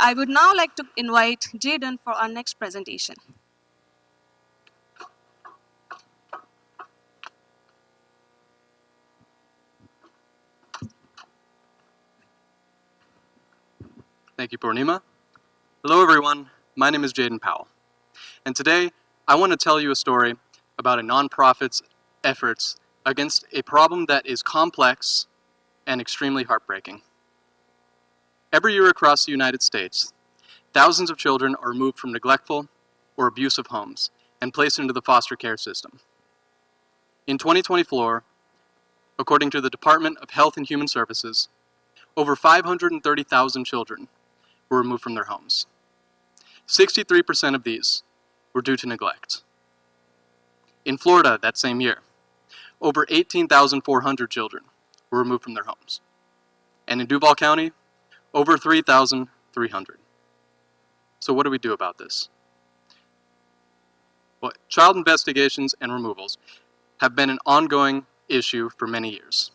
I would now like to invite Jaden for our next presentation. Thank you, Purnima. Hello, everyone. My name is Jaden Powell. And today, I want to tell you a story about a nonprofit's efforts against a problem that is complex and extremely heartbreaking. Every year across the United States, thousands of children are removed from neglectful or abusive homes and placed into the foster care system. In 2024, according to the Department of Health and Human Services, over 530,000 children were removed from their homes. 63% of these were due to neglect. In Florida that same year, over 18,400 children were removed from their homes. And in Duval County, over 3,300. So what do we do about this? Well, child investigations and removals have been an ongoing issue for many years.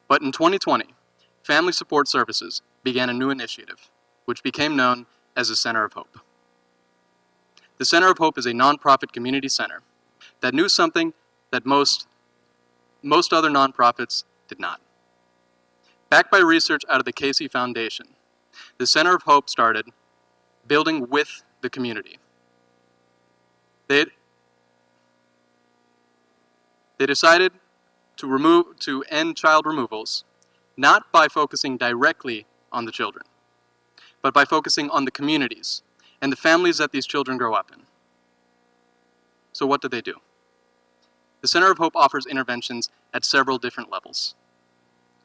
But in 2020, Family Support Services began a new initiative, which became known as the Center of Hope. The Center of Hope is a nonprofit community center that knew something that most other nonprofits did not. Backed by research out of the Casey Foundation, the Center of Hope started building with the community. They decided to end child removals, not by focusing directly on the children, but by focusing on the communities and the families that these children grow up in. So what do they do? The Center of Hope offers interventions at several different levels.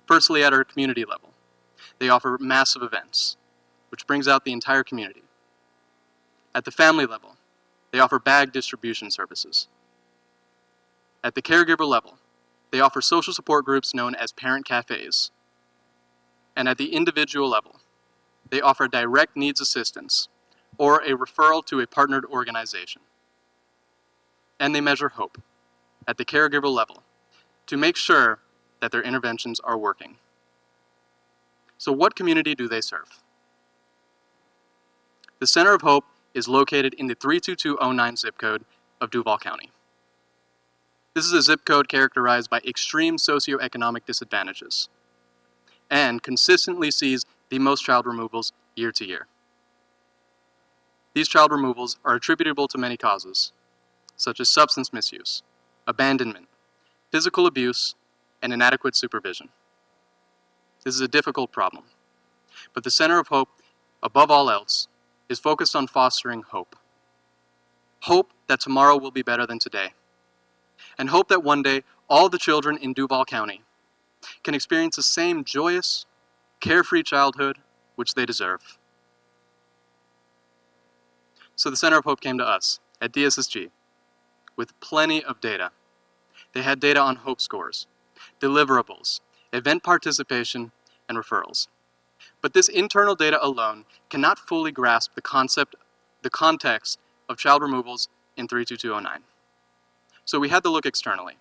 Firstly, at our community level, they offer massive events, which brings out the entire community. At the family level, they offer bag distribution services. At the caregiver level, they offer social support groups known as parent cafes. And at the individual level, they offer direct needs assistance or a referral to a partnered organization. And they measure hope at the caregiver level to make sure that their interventions are working. So what community do they serve? The Center of Hope is located in the 32209 zip code of Duval County. This is a zip code characterized by extreme socioeconomic disadvantages and consistently sees the most child removals year to year. These child removals are attributable to many causes, such as substance misuse, abandonment, physical abuse, and inadequate supervision. This is a difficult problem, but the Center of Hope, above all else, is focused on fostering hope. Hope that tomorrow will be better than today, and hope that one day all the children in Duval County can experience the same joyous, carefree childhood which they deserve. So the Center of Hope came to us at DSSG with plenty of data. They had data on hope scores, deliverables, event participation, and referrals. But this internal data alone cannot fully grasp the context of child removals in 32209. So we had to look externally.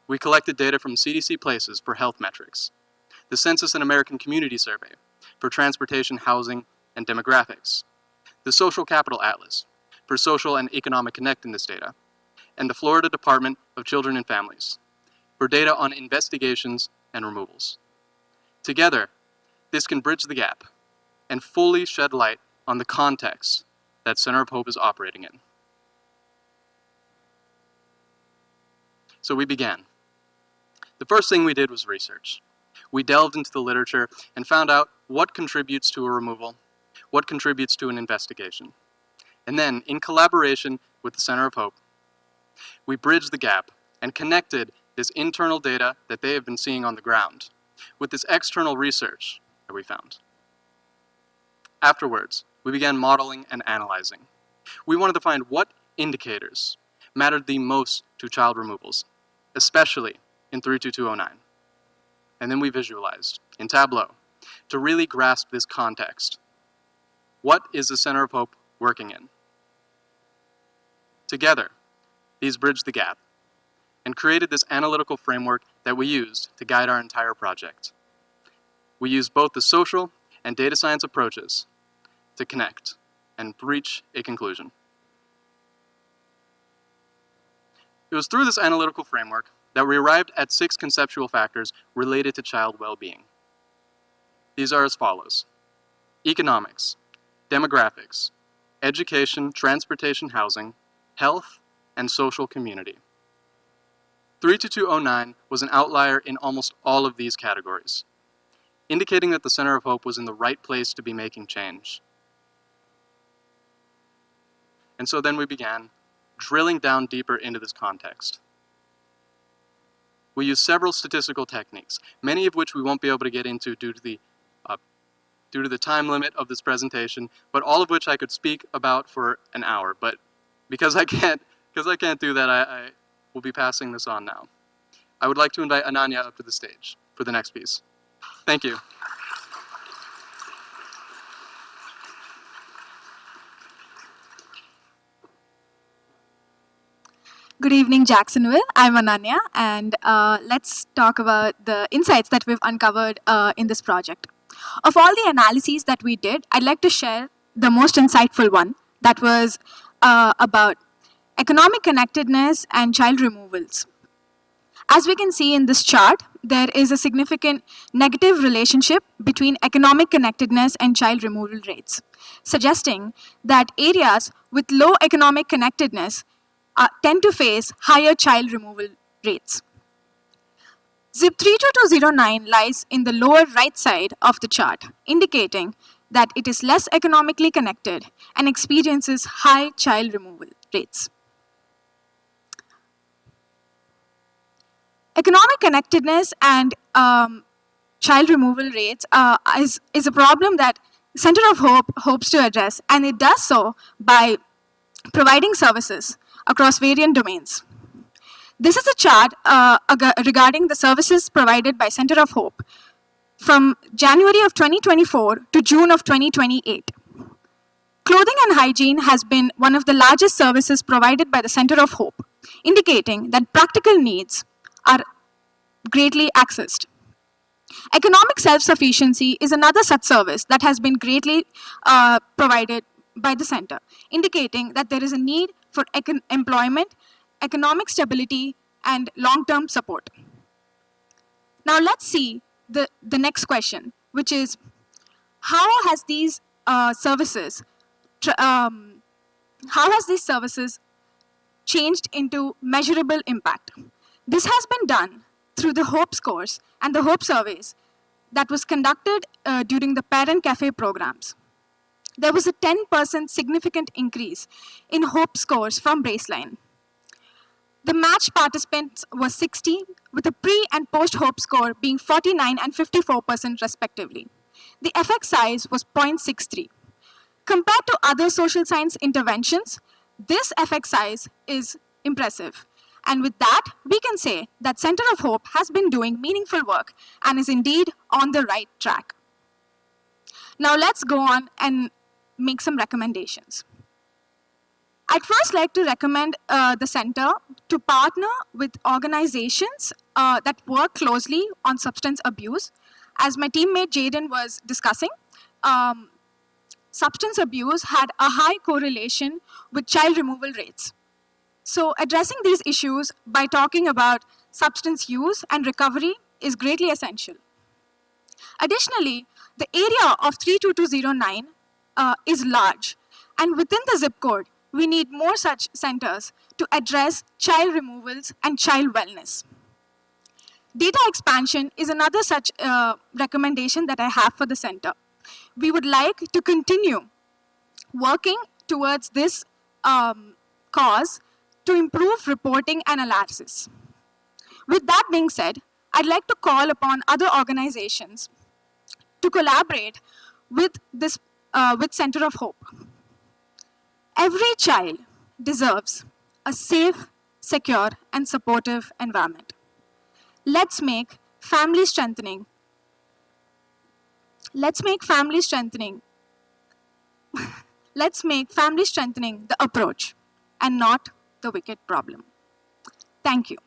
We collected data from CDC Places for health metrics, the Census and American Community Survey for transportation, housing, and demographics, the Social Capital Atlas for social and economic connectedness data, and the Florida Department of Children and Families for data on investigations and removals. Together, this can bridge the gap and fully shed light on the context that Center of Hope is operating in. So we began. The first thing we did was research. We delved into the literature and found out what contributes to a removal, what contributes to an investigation. And then, in collaboration with the Center of Hope, we bridged the gap and connected this internal data that they have been seeing on the ground with this external research that we found. Afterwards, we began modeling and analyzing. We wanted to find what indicators mattered the most to child removals, especially in 32209. And then we visualized in Tableau to really grasp this context. What is the Center of Hope working in? Together, these bridged the gap and created this analytical framework that we used to guide our entire project. We used both the social and data science approaches to connect and reach a conclusion. It was through this analytical framework that we arrived at 6 conceptual factors related to child well-being. These are as follows: economics, demographics, education, transportation, housing, health, and social community. 32209 was an outlier in almost all of these categories, indicating that the Center of Hope was in the right place to be making change. And so then we began drilling down deeper into this context. We used several statistical techniques, many of which we won't be able to get into due to the time limit of this presentation, but all of which I could speak about for an hour. But because I can't do that, I will be passing this on now. I would like to invite Ananya up to the stage for the next piece. Thank you. Good evening, Jacksonville. I'm Ananya, and let's talk about the insights that we've uncovered in this project. Of all the analyses that we did, I'd like to share the most insightful one that was about economic connectedness and child removals. As we can see in this chart, there is a significant negative relationship between economic connectedness and child removal rates, suggesting that areas with low economic connectedness tend to face higher child removal rates. ZIP 32209 lies in the lower right side of the chart, indicating that it is less economically connected and experiences high child removal rates. Economic connectedness and child removal rates is a problem that Center of Hope hopes to address, and it does so by providing services across various domains. This is a chart regarding the services provided by Center of Hope from January of 2024 to June of 2028. Clothing and hygiene has been one of the largest services provided by the Center of Hope, indicating that practical needs are greatly accessed. Economic self-sufficiency is another such service that has been greatly provided by the center, indicating that there is a need for employment, economic stability, and long-term support. Now let's see the next question, which is how has these services changed into measurable impact? This has been done through the Hope scores and the Hope surveys that was conducted during the Parent Cafe programs. There was a 10% significant increase in Hope scores from baseline. The matched participants were 60, with a pre and post Hope score being 49 and 54% respectively. The effect size was 0.63. Compared to other social science interventions, this effect size is impressive. And with that, we can say that Center of Hope has been doing meaningful work and is indeed on the right track. Now let's go on and make some recommendations. I'd first like to recommend the center to partner with organizations that work closely on substance abuse. As my teammate Jaden was discussing, substance abuse had a high correlation with child removal rates. So addressing these issues by talking about substance use and recovery is greatly essential. Additionally, the area of 32209 is large, and within the zip code, we need more such centers to address child removals and child wellness. Data expansion is another such recommendation that I have for the center. We would like to continue working towards this cause to improve reporting and analysis. With that being said, I'd like to call upon other organizations to collaborate with Center of Hope. Every child deserves a safe, secure, and supportive environment. Let's make family strengthening. Let's make family strengthening the approach and not the wicked problem. Thank you.